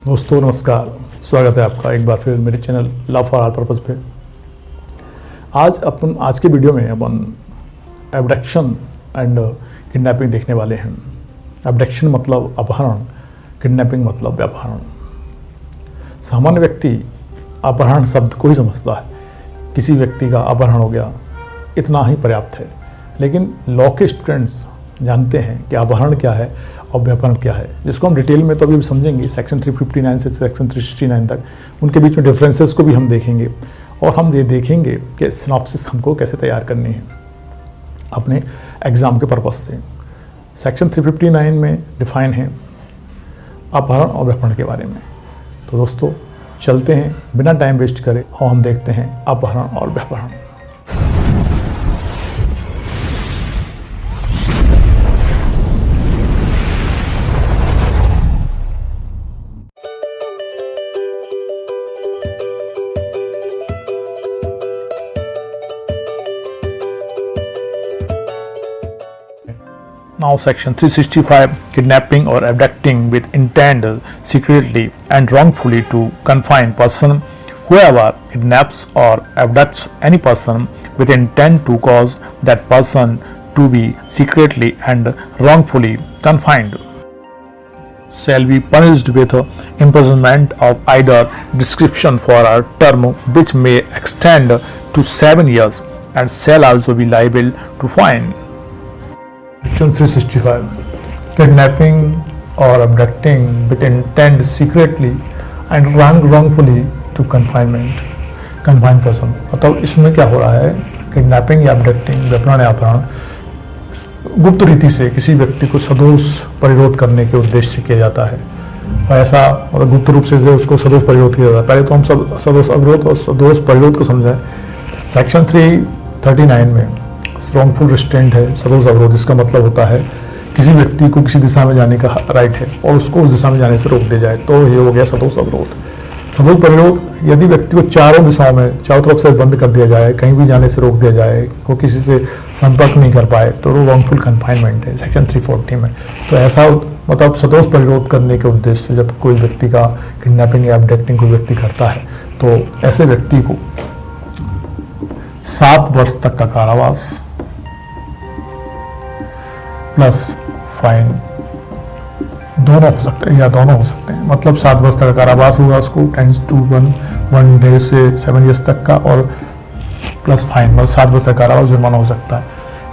दोस्तों नमस्कार, स्वागत है आपका एक बार फिर मेरे channel love for all purpose पे। आज के वीडियो में अपन एब्डक्शन एंड किडनैपिंग देखने वाले हैं। एब्डक्शन मतलब अपहरण, किडनैपिंग मतलब व्यापहरण। सामान्य व्यक्ति अपहरण शब्द को ही समझता है, किसी व्यक्ति का अपहरण हो गया, इतना ही पर्याप्त है। लेकिन लॉ के स्टूडेंट्स जानते हैं कि अपहरण क्या है और व्यापहरण क्या है, जिसको हम डिटेल में तो अभी समझेंगे। सेक्शन 359 से सेक्शन 369 तक उनके बीच में डिफरेंसेस को भी हम देखेंगे और हम ये देखेंगे कि सिनॉप्सिस हमको कैसे तैयार करनी है अपने एग्ज़ाम के पर्पज़ से। सेक्शन 359 में डिफाइन है अपहरण और व्यापहरण के बारे में। तो दोस्तों चलते हैं बिना टाइम वेस्ट करे और हम देखते हैं अपहरण और व्यापहरण। Now section 365, kidnapping or abducting with intent secretly and wrongfully to confine person. Whoever kidnaps or abducts any person with intent to cause that person to be secretly and wrongfully confined shall be punished with imprisonment of either description for a term which may extend to 7 years and shall also be liable to fine. Section 365, kidnapping or abducting with intent secretly and wrongfully to confine person। मतलब इसमें क्या हो रहा है, kidnapping या abducting, व्यापहरण या अपहरण गुप्त रीति से किसी व्यक्ति को सदोष परिरोध करने के उद्देश्य से किया जाता है। और ऐसा मतलब गुप्त रूप से उसको सदोष परिरोध किया जाता है। पहले तो हम सब सदोष अवरोध और सदोष परिरोध को समझाएं। सेक्शन 339 में रॉन्गफुल रिस्ट्रेंट है सदोष अवरोध। इसका मतलब होता है किसी व्यक्ति को किसी दिशा में जाने का राइट है और उसको उस दिशा में जाने से रोक दिया जाए, तो ये हो गया सदोष अवरोध। सदोष परिरोध, यदि व्यक्ति को चारों दिशाओं में चारों तरफ से बंद कर दिया जाए, कहीं भी जाने से रोक दिया जाए, वो किसी से संपर्क नहीं कर पाए, तो वो रॉन्गफुल कन्फाइनमेंट है सेक्शन 340 में। तो ऐसा मतलब सदोष परिरोध करने के उद्देश्य से जब कोई व्यक्ति का किडनैपिंग या अबडक्टिंग कोई व्यक्ति करता है, तो ऐसे व्यक्ति को 7 वर्ष तक का कारावास प्लस फाइन दोनों हो सकते हैं या दोनों हो सकते हैं। मतलब 7 वर्ष तक का कारावास होगा उसको 10 to 1 डे से 7 years तक का, और प्लस फाइन मतलब 7 वर्ष तक कारावास जुर्माना हो सकता है।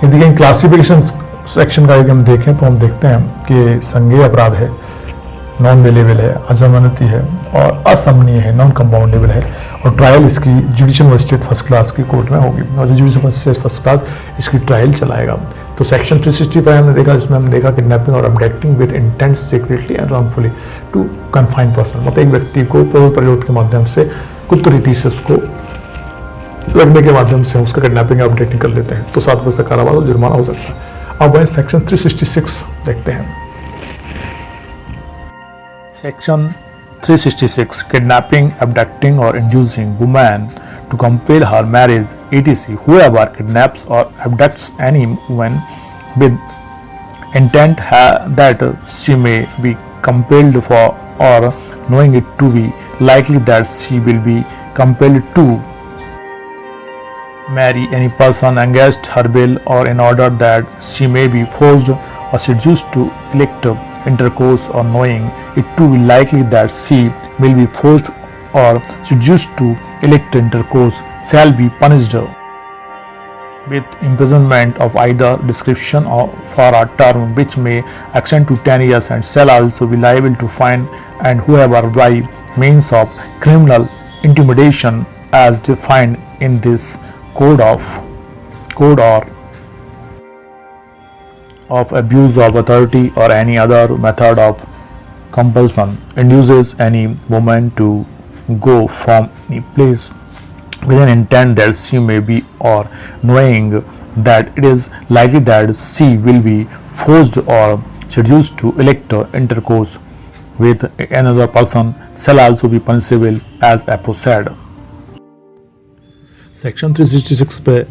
यदि कहीं क्लासिफिकेशन सेक्शन का यदि हम देखें तो हम देखते हैं कि संज्ञेय अपराध है, नॉन बेलेबल है, अजमानती है और असमनीय है, नॉन कंपाउंडेबल है, और ट्रायल इसकी जुडिशियल मजिस्ट्रेट फर्स्ट क्लास की कोर्ट में होगी और जुडिशियल मजिस्ट्रेट फर्स्ट क्लास इसकी ट्रायल चलाएगा। तो सेक्शन 365 हमने देखा, जिसमें हमने देखा किडनैपिंग और abducting with intent secretly and wrongfully to confine person. मतलब एक व्यक्ति को परिरोध के माध्यम से गुप्त रीति से उसको लगने के माध्यम से उसका किडनैपिंग या अबडक्टिंग कर लेते हैं, तो 7 वर्ष तक कारावास और जुर्माना हो सकता है। अब वहीं सेक्शन 366 देखते हैं। Section 366, kidnapping, abducting or inducing woman to compel her marriage, etc. Whoever kidnaps or abducts any woman with intent that she may be compelled for or knowing it to be likely that she will be compelled to marry any person against her will or in order that she may be forced or seduced to elect intercourse or knowing it to be likely that she will be forced or seduced to elect intercourse shall be punished with imprisonment of either description or for a term which may extend to 10 years and shall also be liable to fine, and whoever by means of criminal intimidation as defined in this code of abuse of authority or any other method of compulsion induces any woman to go from any place with an intent that she may be or knowing that it is likely that she will be forced or seduced to elect intercourse with another person shall also be punishable as aforesaid। Section 366 पे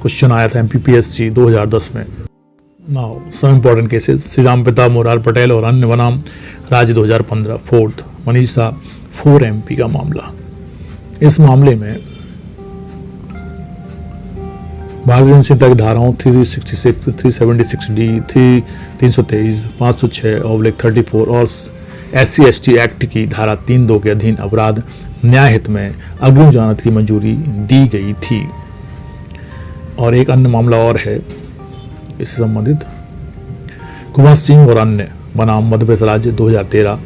question आया था MPPSC 2010 में। Now some important cases, Shri Ram Pratap Morar Patel और अन्य बनाम राज्य 2015। Fourth, Manisha 4 MP का मामला। इस मामले में भारतीय संहिता की धाराओं 366, 376D, 323, 506/34 और SC/ST एक्ट की धारा 3(2) के अधीन अपराध न्याय हित में अग्रिम जमानत की मंजूरी दी गई थी। और एक अन्य मामला और है इससे संबंधित, कुमार सिंह और अन्य बनाम मध्य प्रदेश राज्य 2013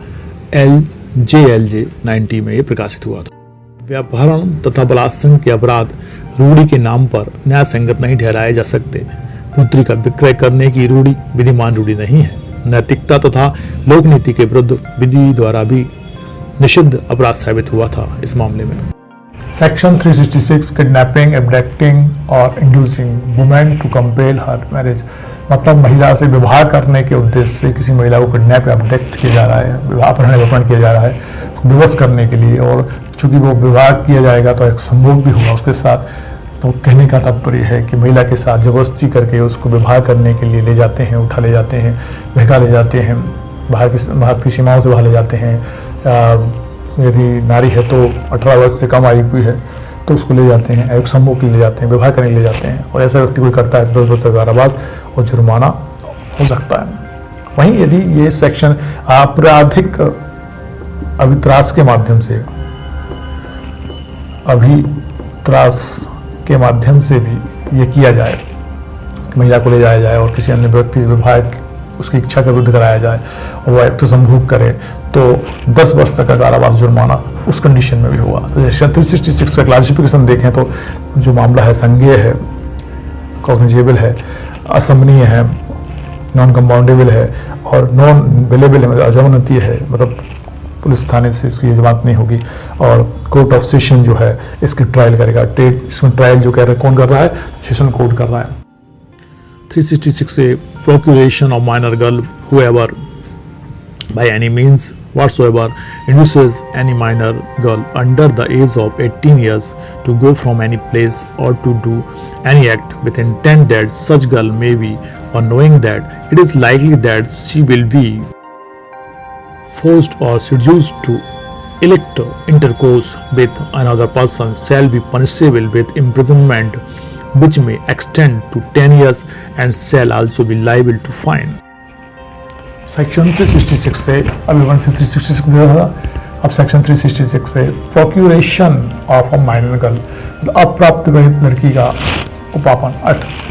LJLJ 90 में ये प्रकाशित हुआ था। व्यापारण तथा बलात्संग के अपराध रूढ़ी के नाम पर न्याय संगत नहीं ठहराए जा सकते। पुत्री का विक्रय करने की रूढ़ी विधिमान रूढ़ी नहीं है। नैतिकता तथा लोक नीति के विरुद्ध विधि द्वारा भी निषिद्ध अपराध साबित हुआ था इस मामले में। सेक्शन 366 किडनैपिंग, एब्डक्टिंग और inducing women to compel her marriage, मतलब महिला से विवाह करने के उद्देश्य से किसी महिला को किडनैप या एब्डक्ट किया जा रहा है, विवाह अपहरण किया जा रहा है विवश करने के लिए। और चूंकि वो विवाह किया जाएगा तो एक संभोग भी होगा उसके साथ, तो कहने का तात्पर्य है कि महिला के साथ जबरदस्ती करके उसको विवाह करने के लिए ले जाते हैं, उठा ले जाते हैं, बहका ले जाते हैं, भारत की सीमाओं से बाहर ले जाते हैं। यदि नारी है तो 18 वर्ष से कम आयु की है तो उसको ले जाते हैं, एक संभोग के लिए ले जाते हैं, विवाह करने ले जाते हैं। और ऐसा व्यक्ति कोई करता है 10 वर्ष तक कारावास और जुर्माना हो सकता है। वहीं यदि ये सेक्शन आपराधिक अभित्रास के माध्यम से भी ये किया जाए, महिला को ले जाया जाए और किसी अन्य व्यक्ति से विवाह उसकी इच्छा के विरुद्ध कराया जाए और वह एक तो संभोग करे, तो 10 वर्ष तक का कारावास जुर्माना उस कंडीशन में भी होगा। तो सेक्शन 366 का क्लासिफिकेशन देखें तो जो मामला है संज्ञेय है, कॉग्निजेबल है, असंभनीय है, नॉन कंपाउंडेबल है और नॉन वेलेबल है, मतलब अजमानतीय है, मतलब पुलिस थाने से इसकी जमानत नहीं होगी। और कोर्ट ऑफ सेशन जो है इसकी ट्रायल करेगा। इसमें ट्रायल जो कह रहे कौन कर रहा है? सेशन कोर्ट कर रहा है। 366 से procuration of minor girl whoever by any means whatsoever induces any minor girl under the age of 18 years to go from any place or to do any act with intent that such girl may be, or knowing that it is likely that she will be forced or seduced to elect intercourse with another person, shall be punishable with imprisonment which may extend to 10 years and shall also be liable to fine। Section 366 से अभी 366 था, अब section 366 से प्रोक्यूरेशन of a minor girl, अप्राप्त लड़की का उपापन।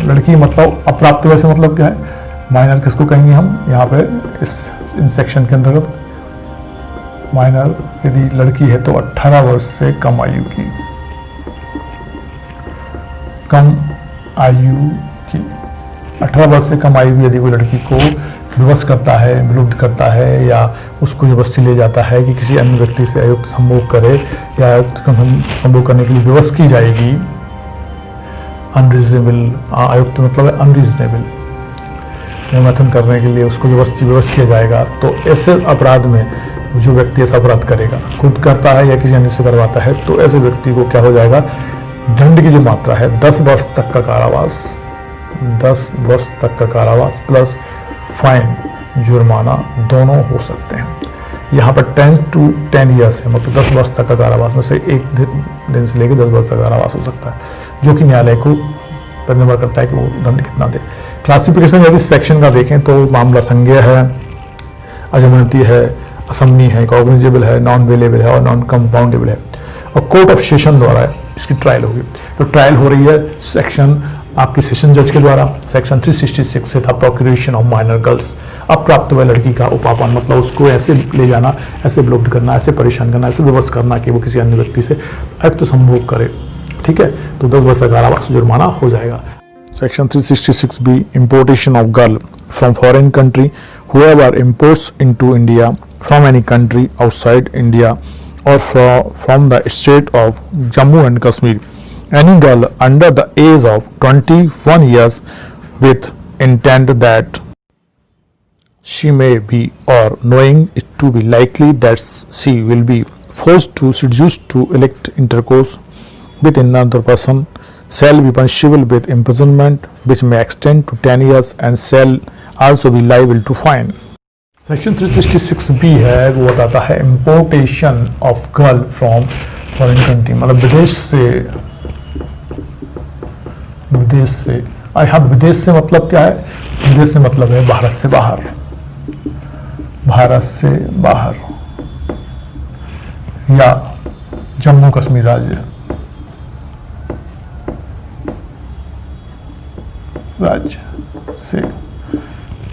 लड़की मतलब अप्राप्त वैसे मतलब क्या है? माइनर किसको कहेंगे हम यहाँ पे इन सेक्शन के अंतर्गत? माइनर यदि लड़की है तो 18 वर्ष से कम आयु की, 18 वर्ष से कम आयु यदि कोई लड़की को विवश करता है, विलुप्त करता है या उसको जबरदस्ती ले जाता है कि किसी अन्य व्यक्ति से अयुक्त संभोग करे या संभोग करने के लिए विवश की जाएगी। अनरीजनेबल, अयुक्त मतलब है अनरीजनेबल, नियमन करने के लिए उसको जबरदस्ती विवश किया जाएगा। तो ऐसे अपराध में जो व्यक्ति ऐसा अपराध करेगा, खुद करता है या किसी अन्य से करवाता है, तो ऐसे व्यक्ति को क्या हो जाएगा? दंड की जो मात्रा है 10 वर्ष तक का कारावास, 10 वर्ष तक का कारावास प्लस फाइन, जुर्माना दोनों हो सकते हैं। यहाँ पर 10 to 10 ईयर्स है, मतलब 10 वर्ष तक का कारावास में से एक दिन से लेकर 10 वर्ष तक कारावास हो सकता है, जो कि न्यायालय को निर्भर करता है कि वो दंड कितना दे। क्लासिफिकेशन यदि सेक्शन का देखें तो मामला संज्ञेय है, अजमानतीय है, असमनीय है, कॉग्निजेबल है, नॉन वेलेबल है और नॉन कंपाउंडेबल है। और कोर्ट ऑफ सेशन द्वारा इसकी ट्रायल होगी। तो ट्रायल हो रही है सेक्शन आपके सेशन जज के द्वारा। सेक्शन 366 से था प्रोक्यूरेशन ऑफ माइनर गर्ल्स, अप्राप्त हुए लड़की का उपापन, मतलब उसको ऐसे ले जाना, ऐसे विलुप्त करना, ऐसे परेशान करना, ऐसे विवश करना कि वो किसी अन्य व्यक्ति से अयुक्त संभोग करे। ठीक है, तो 10 वर्ष का कारावास जुर्माना हो जाएगा। Section 366 B, importation of girl from foreign country, whoever imports into India from any country outside India or from the state of Jammu and Kashmir, any girl under the age of 21 years with intent that she may be or knowing it to be likely that she will be forced to seduce to elect intercourse with another person, shall be punishable with imprisonment which may extend to 10 years and shall also be liable to fine. Section 366B है, वो बताता है importation of girl from foreign country, मतलब विदेश से यहाँ विदेश से मतलब क्या है? विदेश से मतलब है भारत से बाहर, भारत से बाहर या जम्मू कश्मीर राज्य से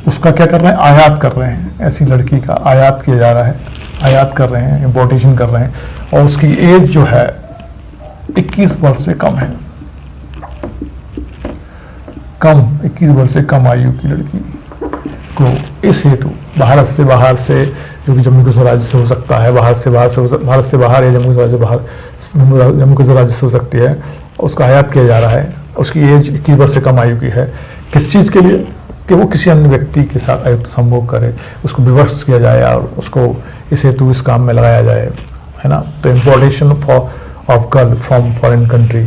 उसका क्या कर रहे हैं? आयात कर रहे हैं, ऐसी लड़की का आयात किया जा रहा है, आयात कर रहे हैं, इम्पोर्टेशन कर रहे हैं, और उसकी एज जो है 21 वर्ष से कम है, कम 21 वर्ष से कम आयु की लड़की को इस हेतु भारत से बाहर से, जो कि जम्मू कश्मीर राज्य से हो सकता है, भारत से बाहर या जम्मू कश्मीर राज्य बाहर, जम्मू कश्मीर राज्य से हो सकती है, उसका आयात किया जा रहा है, उसकी एज 21 वर्ष से कम आयु की है। किस चीज़ के लिए? कि वो किसी अन्य व्यक्ति के साथ अयुक्त संभोग करे, उसको विवश किया जाए और उसको इस हेतु इस काम में लगाया जाए, है ना। तो importation of girl from foreign country,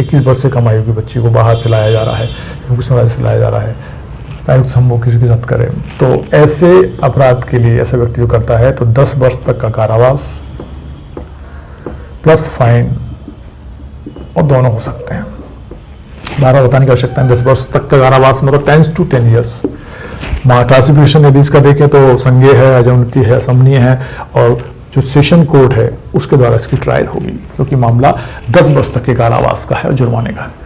21 वर्ष से कम आयु की बच्ची को बाहर से लाया जा रहा है, जम्मू कश्मीर राज्य से लाया जा रहा है, अयुक्त संभोग किसी के साथ करे, तो ऐसे अपराध के लिए ऐसा व्यक्ति जो करता है तो 10 वर्ष तक का कारावास प्लस फाइन और दोनों हो सकते हैं। 12 बताने की आवश्यकता है। 10 वर्ष तक का कारावास मतलब 10 to 10 ईयर्स। क्लासिफिकेशन यदि इसका देखें तो संज्ञेय है, अजोनित है, असमनीय है, और जो सेशन कोर्ट है उसके द्वारा इसकी ट्रायल होगी, क्योंकि मामला 10 वर्ष तक के कारावास का है और जुर्माने का है।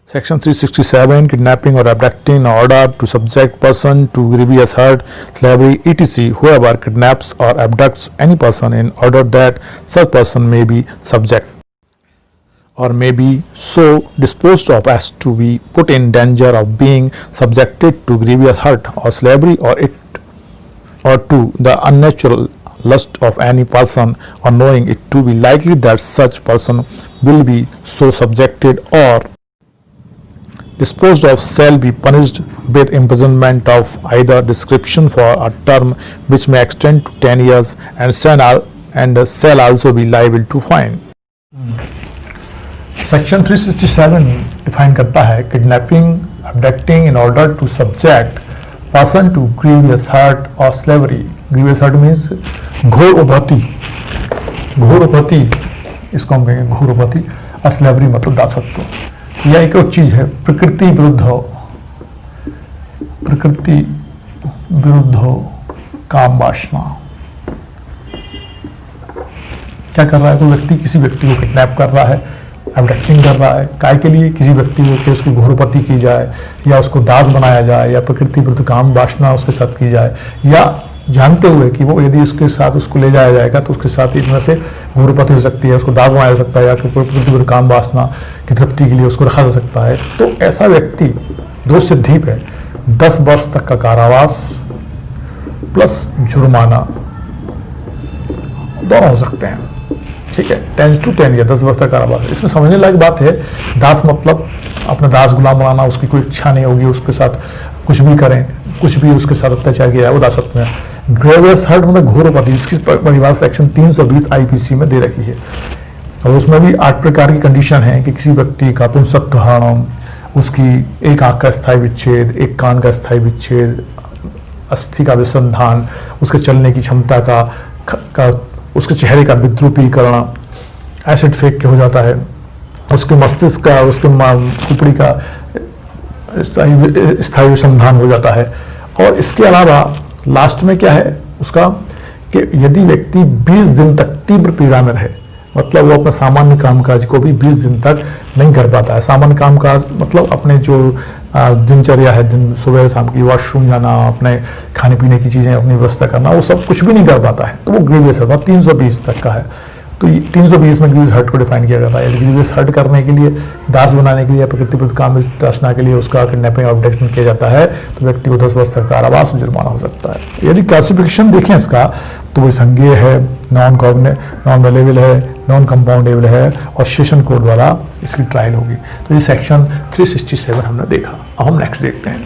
Section 367, kidnapping or abducting in order to subject person to grievous hurt, slavery, etc. Whoever kidnaps or abducts any person in order that such person may be subject or may be so disposed of as to be put in danger of being subjected to grievous hurt or slavery or to the unnatural lust of any person, or knowing it to be likely that such person will be so subjected or disposed of, shall be punished with imprisonment of either description for a term which may extend to 10 years and shall also be liable to fine. Section 367 define करता है kidnapping, abducting in order to subject person to grievous hurt और slavery. Grievous hurt means घोर उपहति, घोर उपहति इसको हम कहेंगे घोर उपहति, और स्लेवरी मतलब दासत्व। यह एक और चीज है प्रकृति विरुद्ध काम वासना। क्या कर रहा है? कोई व्यक्ति किसी व्यक्ति को किडनैप कर रहा है, अबडक्टिंग कर रहा है, काय के लिए? किसी व्यक्ति को कि उसकी घोरपति की जाए या उसको दास बनाया जाए या प्रकृति विरुद्ध काम वासना उसके साथ की जाए, या जानते हुए कि वो यदि उसके साथ उसको ले जाया जाएगा तो उसके साथ इनमें से घोरपति हो सकती है, उसको दास बनाया जा सकता है, या प्रकृति विरुद्ध काम वासना की तृप्ति के लिए उसको रखा जा सकता है। तो ऐसा व्यक्ति दोष सिद्धि है 10 वर्ष तक का कारावास प्लस जुर्माना दोनों हो सकते हैं। ठीक है, 10 to 10 या 10 वर्ष तक कारावास। इसमें समझने लायक बात है, दास मतलब अपना दास गुलाम बनाना, उसकी कोई इच्छा नहीं होगी, उसके साथ कुछ भी करें, कुछ भी उसके साथ अत्याचार किया है, वो दासत्व में। ग्रेवियस हर्ट मतलब घोरोपति, इसकी परिभाषा सेक्शन 320 आईपीसी में दे रखी है, और उसमें भी 8 प्रकार की कंडीशन है कि किसी व्यक्ति का पुंसत्व हरणम, उसकी एक आंख का स्थायी विच्छेद, एक कान का स्थायी विच्छेद, अस्थि का विसंधान, उसके चलने की क्षमता का उसके चेहरे का विद्रूपीकरण, एसिड फेंक के हो जाता है, उसके मस्तिष्क का, उसके खोपड़ी का स्थायी विसंधान हो जाता है। और इसके अलावा लास्ट में क्या है उसका, कि यदि व्यक्ति 20 दिन तक तीव्र पीड़ा में रहे, मतलब वो अपने सामान्य कामकाज को भी 20 दिन तक नहीं कर पाता है। सामान्य कामकाज मतलब अपने जो दिनचर्या है, दिन सुबह शाम की, वॉशरूम जाना, अपने खाने पीने की चीज़ें अपनी व्यवस्था करना, वो सब कुछ भी नहीं कर पाता है, तो वो ग्रीवियस हर्ट 320 तक का है। तो 320 में ग्रीवियस हर्ट को डिफाइन किया जाता है। ग्रीवियस हर्ट करने के लिए, दास बनाने के लिए, प्रकृति विरुद्ध काम वासना के लिए उसका किडनैपिंग और अबडक्शन किया जाता है, तो व्यक्ति को 10 वर्ष तक कारावास जुर्माना हो सकता है। यदि क्लासिफिकेशन देखें इसका, तो वो संज्ञेय है, नॉन वेलेबल है, नॉन कंपाउंडेबल है, और सेशन कोर्ट द्वारा इसकी ट्रायल होगी। तो ये सेक्शन 367 हमने देखा। अब हम नेक्स्ट देखते हैं।